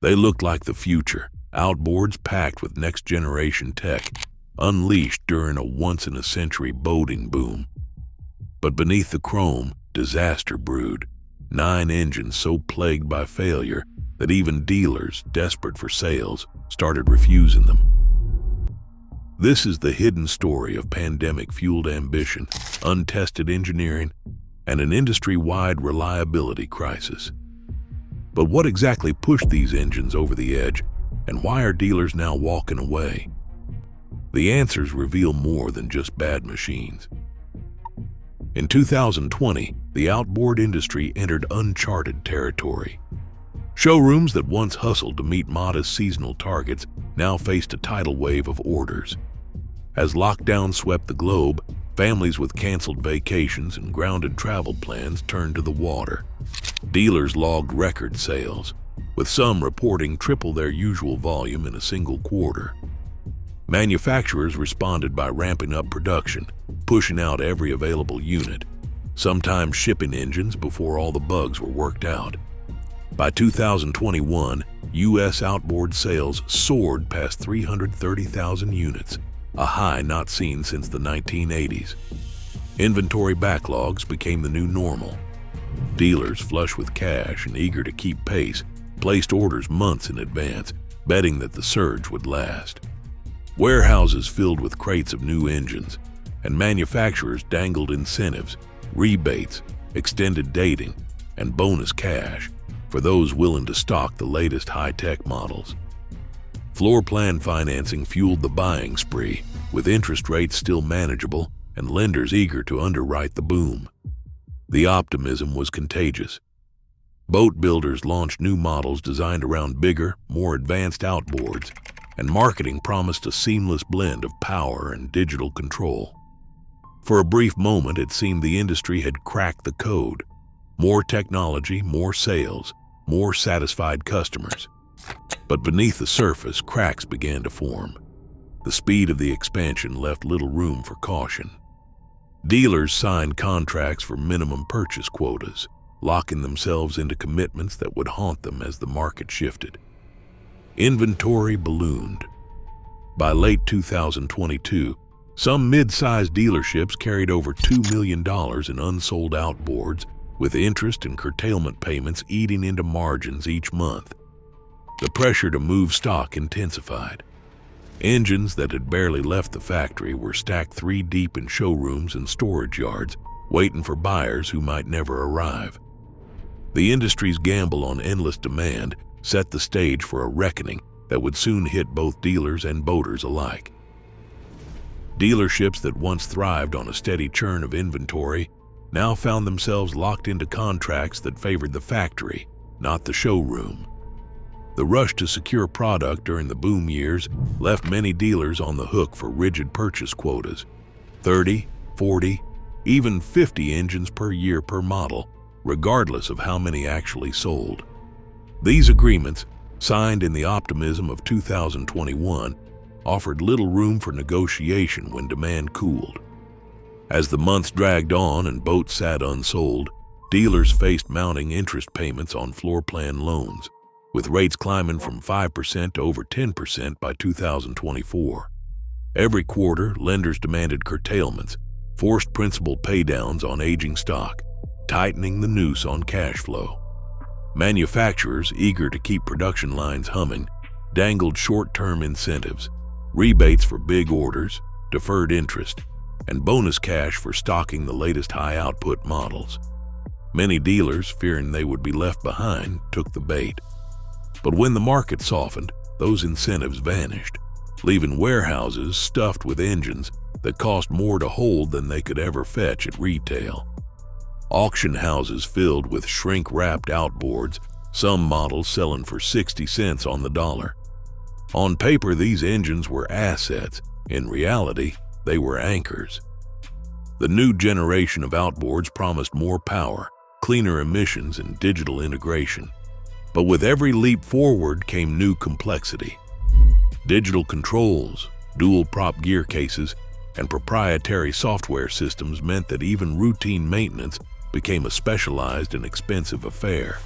They looked like the future, outboards packed with next-generation tech, unleashed during a once-in-a-century boating boom. But beneath the chrome, disaster brewed. 9 engines so plagued by failure that even dealers, desperate for sales, started refusing them. This is the hidden story of pandemic-fueled ambition, untested engineering, and an industry-wide reliability crisis. But what exactly pushed these engines over the edge, and why are dealers now walking away? The answers reveal more than just bad machines. In 2020, the outboard industry entered uncharted territory. Showrooms that once hustled to meet modest seasonal targets now faced a tidal wave of orders. As lockdown swept the globe, families with canceled vacations and grounded travel plans turned to the water. Dealers logged record sales, with some reporting triple their usual volume in a single quarter. Manufacturers responded by ramping up production, pushing out every available unit, sometimes shipping engines before all the bugs were worked out. By 2021, U.S. outboard sales soared past 330,000 units, a high not seen since the 1980s. Inventory backlogs became the new normal. Dealers, flush with cash and eager to keep pace, placed orders months in advance, betting that the surge would last. Warehouses filled with crates of new engines, and manufacturers dangled incentives, rebates, extended dating, and bonus cash for those willing to stock the latest high-tech models. Floor plan financing fueled the buying spree, with interest rates still manageable and lenders eager to underwrite the boom. The optimism was contagious. Boat builders launched new models designed around bigger, more advanced outboards, and marketing promised a seamless blend of power and digital control. For a brief moment, it seemed the industry had cracked the code. More technology, more sales, more satisfied customers. But beneath the surface, cracks began to form. The speed of the expansion left little room for caution. Dealers signed contracts for minimum purchase quotas, locking themselves into commitments that would haunt them as the market shifted. Inventory ballooned. By late 2022, some mid-sized dealerships carried over $2 million in unsold outboards, with interest and curtailment payments eating into margins each month. The pressure to move stock intensified. Engines that had barely left the factory were stacked 3 deep in showrooms and storage yards, waiting for buyers who might never arrive. The industry's gamble on endless demand set the stage for a reckoning that would soon hit both dealers and boaters alike. Dealerships that once thrived on a steady churn of inventory now found themselves locked into contracts that favored the factory, not the showroom. The rush to secure product during the boom years left many dealers on the hook for rigid purchase quotas, 30, 40, even 50 engines per year per model, regardless of how many actually sold. These agreements, signed in the optimism of 2021, offered little room for negotiation when demand cooled. As the months dragged on and boats sat unsold, dealers faced mounting interest payments on floor plan loans, with rates climbing from 5% to over 10% by 2024. Every quarter, lenders demanded curtailments, forced principal paydowns on aging stock, tightening the noose on cash flow. Manufacturers, eager to keep production lines humming, dangled short-term incentives, rebates for big orders, deferred interest, and bonus cash for stocking the latest high-output models. Many dealers, fearing they would be left behind, took the bait. But when the market softened, those incentives vanished, leaving warehouses stuffed with engines that cost more to hold than they could ever fetch at retail. Auction houses filled with shrink-wrapped outboards, some models selling for 60 cents on the dollar. On paper, these engines were assets. In reality, they were anchors. The new generation of outboards promised more power, cleaner emissions, and digital integration. But with every leap forward came new complexity. Digital controls, dual prop gear cases, and proprietary software systems meant that even routine maintenance became a specialized and expensive affair.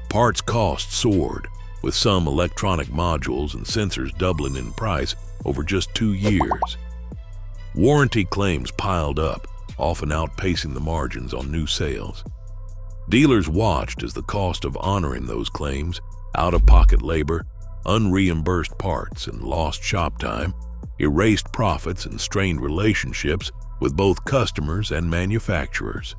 Parts costs soared, with some electronic modules and sensors doubling in price over just 2 years. Warranty claims piled up, often outpacing the margins on new sales. Dealers watched as the cost of honoring those claims, out-of-pocket labor, unreimbursed parts, and lost shop time erased profits and strained relationships with both customers and manufacturers.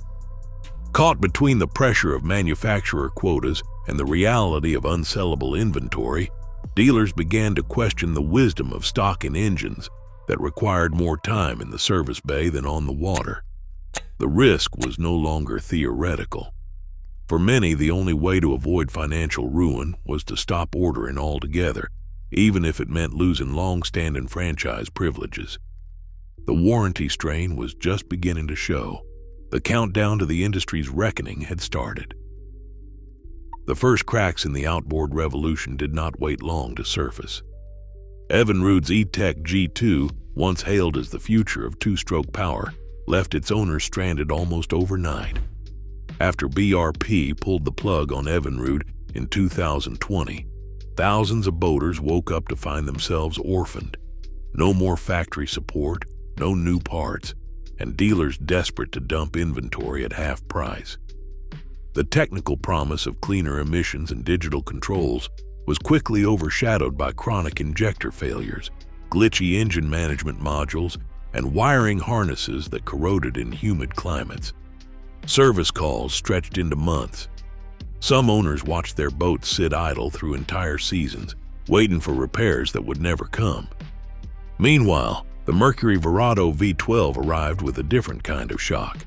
Caught between the pressure of manufacturer quotas and the reality of unsellable inventory, dealers began to question the wisdom of stocking engines that required more time in the service bay than on the water. The risk was no longer theoretical. For many, the only way to avoid financial ruin was to stop ordering altogether, even if it meant losing long-standing franchise privileges. The warranty strain was just beginning to show. The countdown to the industry's reckoning had started. The first cracks in the outboard revolution did not wait long to surface. Evinrude's E-Tech G2, once hailed as the future of two-stroke power, left its owners stranded almost overnight. After BRP pulled the plug on Evinrude in 2020, thousands of boaters woke up to find themselves orphaned. No more factory support, no new parts, and dealers desperate to dump inventory at half price. The technical promise of cleaner emissions and digital controls was quickly overshadowed by chronic injector failures, glitchy engine management modules, and wiring harnesses that corroded in humid climates. Service calls stretched into months. Some owners watched their boats sit idle through entire seasons, waiting for repairs that would never come. Meanwhile, the Mercury Verado V12 arrived with a different kind of shock.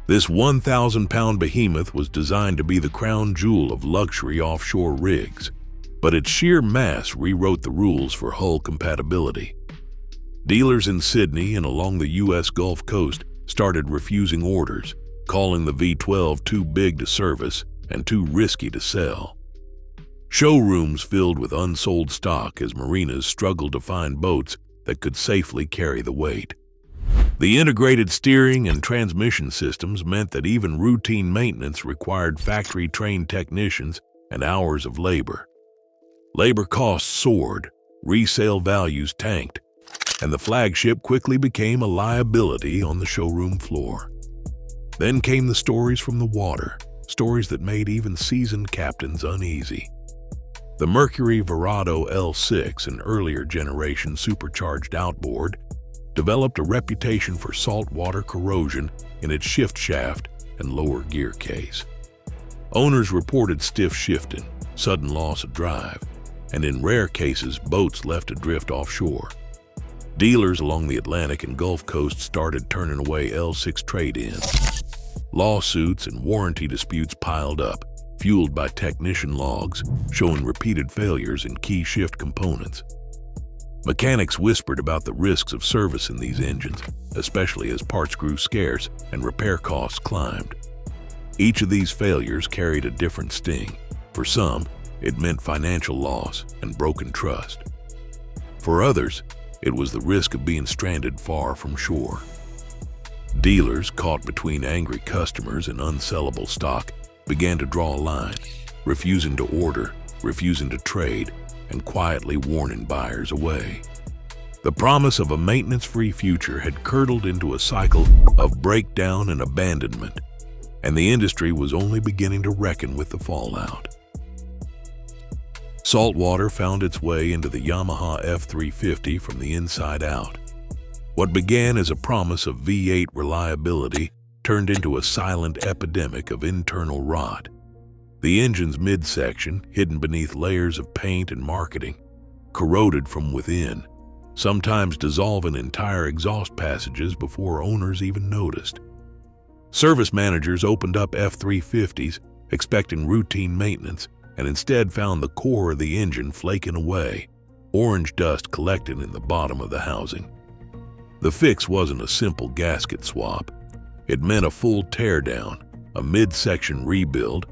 This 1,000-pound behemoth was designed to be the crown jewel of luxury offshore rigs, but its sheer mass rewrote the rules for hull compatibility. Dealers in Sydney and along the U.S. Gulf Coast started refusing orders, calling the V12 too big to service and too risky to sell. Showrooms filled with unsold stock as marinas struggled to find boats that could safely carry the weight. The integrated steering and transmission systems meant that even routine maintenance required factory-trained technicians and hours of labor. Labor costs soared, resale values tanked, and the flagship quickly became a liability on the showroom floor. Then came the stories from the water, stories that made even seasoned captains uneasy. The Mercury Verado L6, an earlier generation supercharged outboard, developed a reputation for saltwater corrosion in its shift shaft and lower gear case. Owners reported stiff shifting, sudden loss of drive, and in rare cases, boats left adrift offshore. Dealers along the Atlantic and Gulf Coast started turning away L6 trade-ins. Lawsuits and warranty disputes piled up, fueled by technician logs showing repeated failures in key shift components. Mechanics whispered about the risks of servicing these engines, especially as parts grew scarce and repair costs climbed. Each of these failures carried a different sting. For some, it meant financial loss and broken trust. For others, it was the risk of being stranded far from shore. Dealers, caught between angry customers and unsellable stock, began to draw a line, refusing to order, refusing to trade, and quietly warning buyers away. The promise of a maintenance-free future had curdled into a cycle of breakdown and abandonment, and the industry was only beginning to reckon with the fallout. Saltwater found its way into the Yamaha F350 from the inside out. What began as a promise of V8 reliability turned into a silent epidemic of internal rot. The engine's midsection, hidden beneath layers of paint and marketing, corroded from within, sometimes dissolving entire exhaust passages before owners even noticed. Service managers opened up F350s, expecting routine maintenance, and instead found the core of the engine flaking away, orange dust collected in the bottom of the housing. The fix wasn't a simple gasket swap. It meant a full teardown, a midsection rebuild,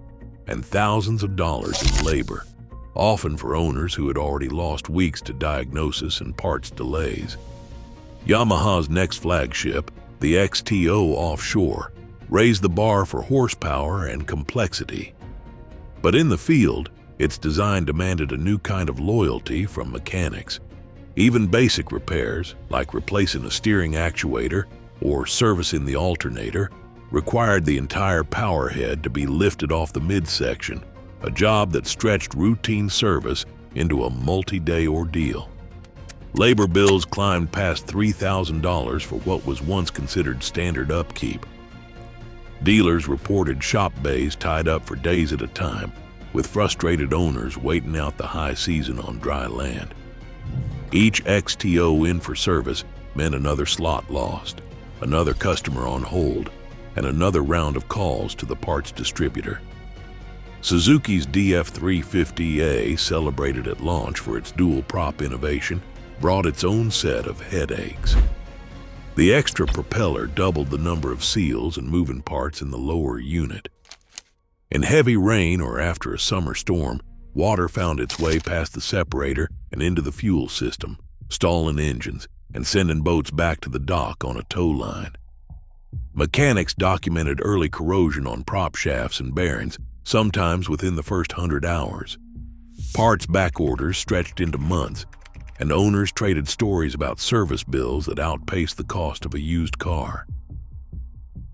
and thousands of dollars in labor, often for owners who had already lost weeks to diagnosis and parts delays. Yamaha's next flagship, the XTO Offshore, raised the bar for horsepower and complexity. But in the field, Its design demanded a new kind of loyalty from mechanics. Even basic repairs, like replacing a steering actuator or servicing the alternator, required the entire power head to be lifted off the midsection, a job that stretched routine service into a multi-day ordeal. Labor bills climbed past $3,000 for what was once considered standard upkeep. Dealers reported shop bays tied up for days at a time, with frustrated owners waiting out the high season on dry land. Each XTO in for service meant another slot lost, another customer on hold, and another round of calls to the parts distributor. Suzuki's DF350A, celebrated at launch for its dual-prop innovation, brought its own set of headaches. The extra propeller doubled the number of seals and moving parts in the lower unit. In heavy rain or after a summer storm, water found its way past the separator and into the fuel system, stalling engines and sending boats back to the dock on a tow line. Mechanics documented early corrosion on prop shafts and bearings, sometimes within the first 100 hours. Parts back orders stretched into months, and owners traded stories about service bills that outpaced the cost of a used car.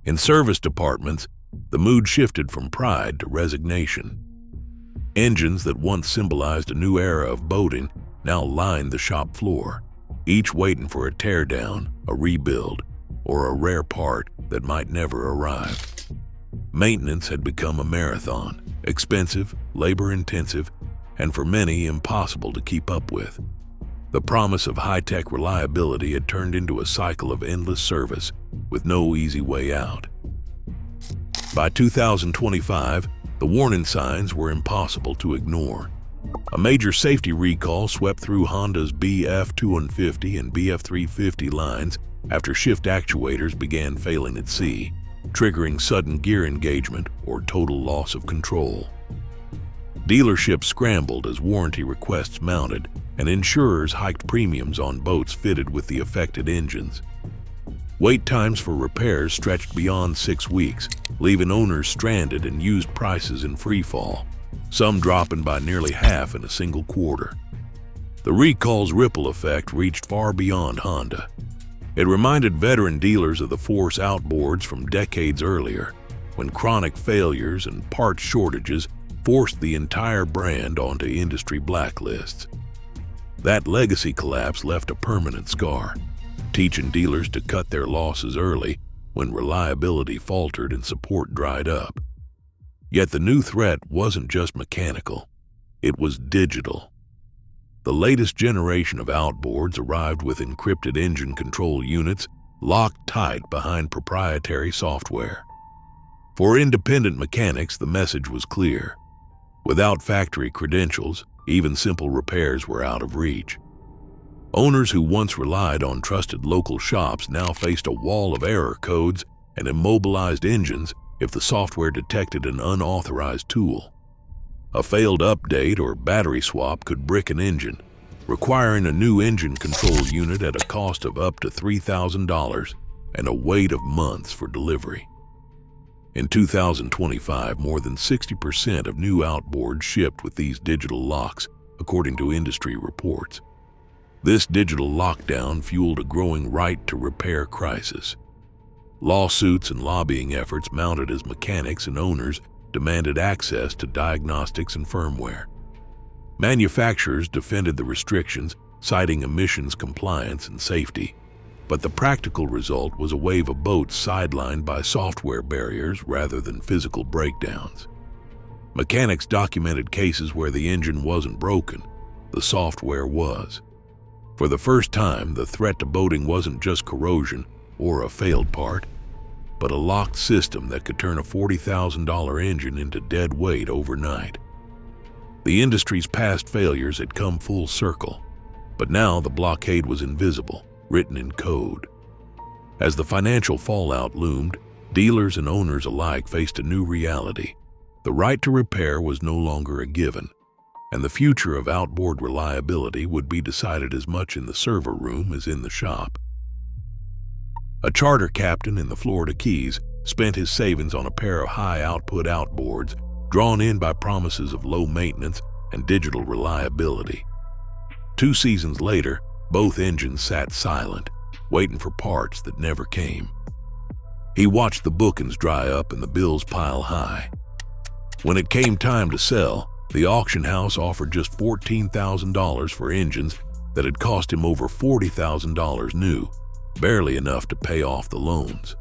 In service departments, the mood shifted from pride to resignation. Engines that once symbolized a new era of boating now lined the shop floor, each waiting for a teardown, a rebuild, or a rare part that might never arrive. Maintenance had become a marathon, expensive, labor-intensive, and for many impossible to keep up with. The promise of high-tech reliability had turned into a cycle of endless service with no easy way out. By 2025, the warning signs were impossible to ignore. A major safety recall swept through Honda's BF250 and BF350 lines after shift actuators began failing at sea, triggering sudden gear engagement or total loss of control. Dealerships scrambled as warranty requests mounted, and insurers hiked premiums on boats fitted with the affected engines. Wait times for repairs stretched beyond 6 weeks, leaving owners stranded and used prices in free fall, some dropping by nearly half in a single quarter. The recall's ripple effect reached far beyond Honda. It reminded veteran dealers of the Force Outboards from decades earlier, when chronic failures and parts shortages forced the entire brand onto industry blacklists. That legacy collapse left a permanent scar, teaching dealers to cut their losses early when reliability faltered and support dried up. Yet the new threat wasn't just mechanical, it was digital. The latest generation of outboards arrived with encrypted engine control units locked tight behind proprietary software. For independent mechanics, the message was clear. Without factory credentials, even simple repairs were out of reach. Owners who once relied on trusted local shops now faced a wall of error codes and immobilized engines if the software detected an unauthorized tool. A failed update or battery swap could brick an engine, requiring a new engine control unit at a cost of up to $3,000 and a wait of months for delivery. In 2025, more than 60% of new outboards shipped with these digital locks, according to industry reports. This digital lockdown fueled a growing right to repair crisis. Lawsuits and lobbying efforts mounted as mechanics and owners demanded access to diagnostics and firmware. Manufacturers defended the restrictions, citing emissions compliance and safety. But the practical result was a wave of boats sidelined by software barriers rather than physical breakdowns. Mechanics documented cases where the engine wasn't broken, the software was. For the first time, the threat to boating wasn't just corrosion or a failed part, but a locked system that could turn a $40,000 engine into dead weight overnight. The industry's past failures had come full circle, but now the blockade was invisible, written in code. As the financial fallout loomed, dealers and owners alike faced a new reality. The right to repair was no longer a given, and the future of outboard reliability would be decided as much in the server room as in the shop. A charter captain in the Florida Keys spent his savings on a pair of high-output outboards, drawn in by promises of low maintenance and digital reliability. 2 seasons later, both engines sat silent, waiting for parts that never came. He watched the bookings dry up and the bills pile high. When it came time to sell, the auction house offered just $14,000 for engines that had cost him over $40,000 new, barely enough to pay off the loans.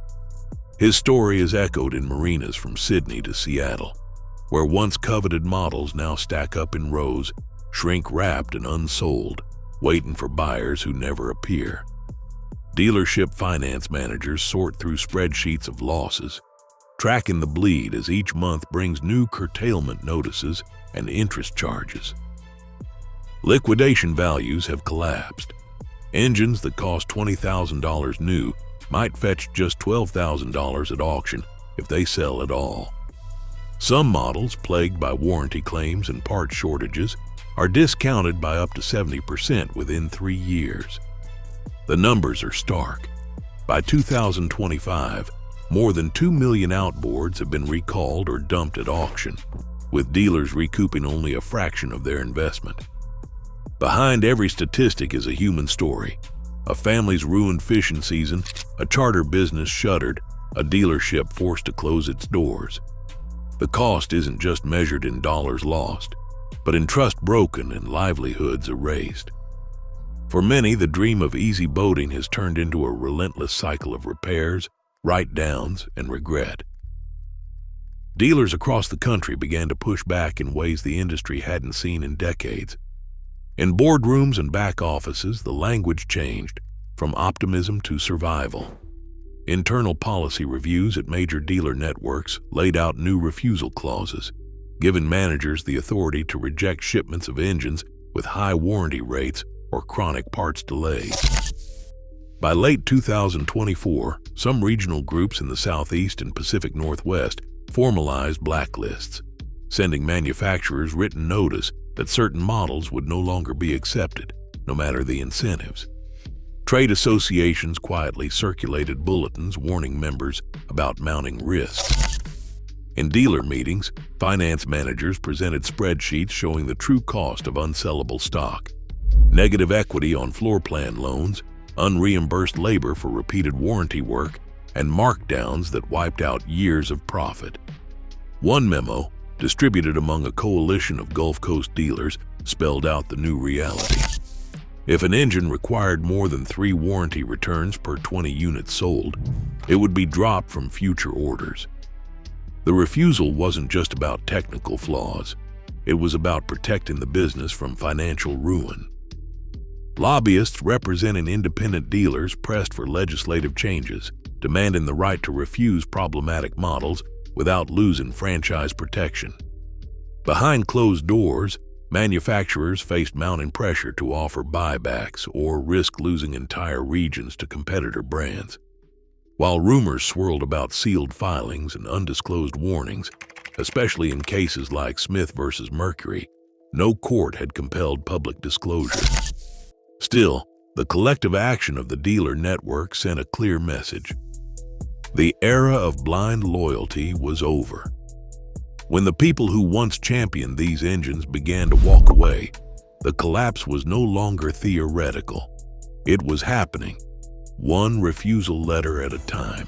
His story is echoed in marinas from Sydney to Seattle, where once coveted models now stack up in rows, shrink-wrapped and unsold, waiting for buyers who never appear. Dealership finance managers sort through spreadsheets of losses, tracking the bleed as each month brings new curtailment notices and interest charges. Liquidation values have collapsed. Engines that cost $20,000 new might fetch just $12,000 at auction if they sell at all. Some models, plagued by warranty claims and part shortages, are discounted by up to 70% within 3 years. The numbers are stark. By 2025, more than 2 million outboards have been recalled or dumped at auction, with dealers recouping only a fraction of their investment. Behind every statistic is a human story. A family's ruined fishing season, a charter business shuttered, a dealership forced to close its doors. The cost isn't just measured in dollars lost, but in trust broken and livelihoods erased. For many, the dream of easy boating has turned into a relentless cycle of repairs, write-downs, and regret. Dealers across the country began to push back in ways the industry hadn't seen in decades. In boardrooms and back offices, the language changed, from optimism to survival. Internal policy reviews at major dealer networks laid out new refusal clauses, giving managers the authority to reject shipments of engines with high warranty rates or chronic parts delays. By late 2024, some regional groups in the Southeast and Pacific Northwest formalized blacklists, sending manufacturers written notice that certain models would no longer be accepted, no matter the incentives. Trade associations quietly circulated bulletins warning members about mounting risks. In dealer meetings, finance managers presented spreadsheets showing the true cost of unsellable stock, negative equity on floor plan loans, unreimbursed labor for repeated warranty work, and markdowns that wiped out years of profit. One memo, distributed among a coalition of Gulf Coast dealers, spelled out the new reality. If an engine required more than 3 warranty returns per 20 units sold, it would be dropped from future orders. The refusal wasn't just about technical flaws. It was about protecting the business from financial ruin. Lobbyists representing independent dealers pressed for legislative changes, demanding the right to refuse problematic models without losing franchise protection. Behind closed doors, manufacturers faced mounting pressure to offer buybacks or risk losing entire regions to competitor brands. While rumors swirled about sealed filings and undisclosed warnings, especially in cases like Smith versus Mercury, no court had compelled public disclosure. Still, the collective action of the dealer network sent a clear message. The era of blind loyalty was over. When the people who once championed these engines began to walk away, the collapse was no longer theoretical. It was happening, one refusal letter at a time.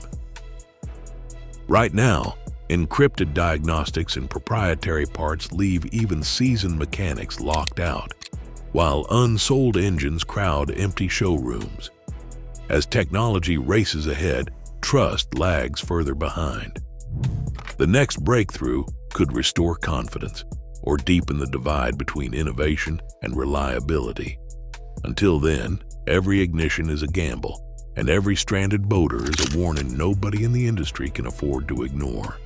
Right now, encrypted diagnostics and proprietary parts leave even seasoned mechanics locked out, while unsold engines crowd empty showrooms. As technology races ahead, trust lags further behind. The next breakthrough could restore confidence or deepen the divide between innovation and reliability. Until then, every ignition is a gamble, and every stranded boater is a warning nobody in the industry can afford to ignore.